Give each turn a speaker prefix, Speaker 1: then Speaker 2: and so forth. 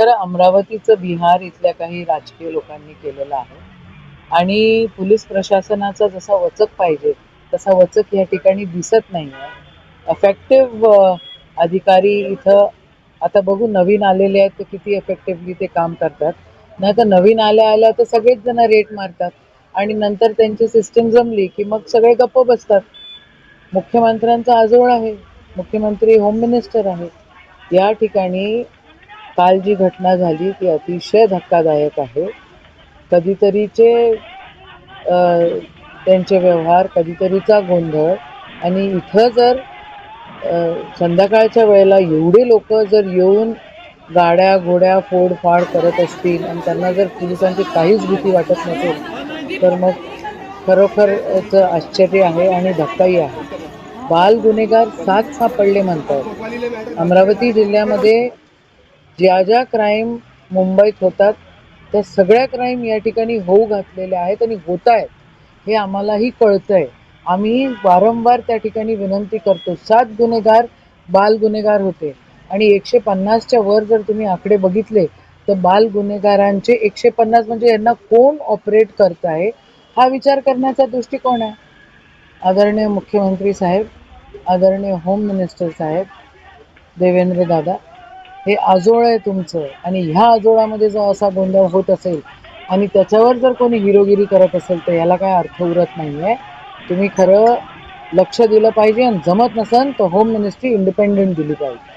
Speaker 1: खरं अमरावतीचं बिहार इथल्या काही राजकीय लोकांनी केलेलं आहे आणि पोलीस प्रशासनाचा जसा वचक पाहिजे तसा वचक या ठिकाणी दिसत नाही आहे. इफेक्टिव्ह अधिकारी इथं आता बघू, नवीन आलेले आहेत ते किती इफेक्टिव्हली ते काम करतात. नाही तर नवीन आल्या तर सगळेच जण रेट मारतात आणि नंतर त्यांची सिस्टीम जमली की मग सगळे गप्प बसतात. मुख्यमंत्र्यांचा आजोळ आहे, मुख्यमंत्री होम मिनिस्टर आहे. या ठिकाणी काल जी घटना झाली ती अतिशय धक्कादायक आहे. कधीतरीचे त्यांचे व्यवहार, कधीतरीचा गोंधळ आणि इथं जर संध्याकाळच्या वेळेला एवढे लोक जर येऊन गाड्या घोड्या फोडफाड करत असतील आणि त्यांना जर पोलिसांची काहीच भीती वाटत नसेल तर मग खरोखरच आश्चर्य आहे आणि धक्काही आहे. बाल गुन्हेगार 7 सापडले म्हणतात. अमरावती जिल्ह्यामध्ये ज्या ज्या क्राईम मुंबईत होतात त्या सगळ्या क्राईम या ठिकाणी होऊ घातलेल्या आहेत आणि होत आहेत हे आम्हालाही कळतंय. आम्ही वारंवार त्या ठिकाणी विनंती करतो. 7 गुन्हेगार बाल गुन्हेगार होते आणि 150च्या वर जर तुम्ही आकडे बघितले तर बाल गुन्हेगारांचे 150 म्हणजे यांना कोण ऑपरेट करत आहे हा विचार करण्याचा दृष्टिकोन आहे. आदरणीय मुख्यमंत्री साहेब, आदरणीय होम मिनिस्टर साहेब, देवेंद्र दादा, हे आजोळ आहे तुमचं आणि ह्या आजोळामध्ये जर असा गोंधळ होत असेल आणि त्याच्यावर जर कोणी हिरोगिरी करत असेल तर याला काय अर्थ उरत नाहीये. तुम्ही खरं लक्ष दिलं पाहिजे आणि जमत नसेल तर होम मिनिस्ट्री इंडिपेंडेंट दिली पाहिजे.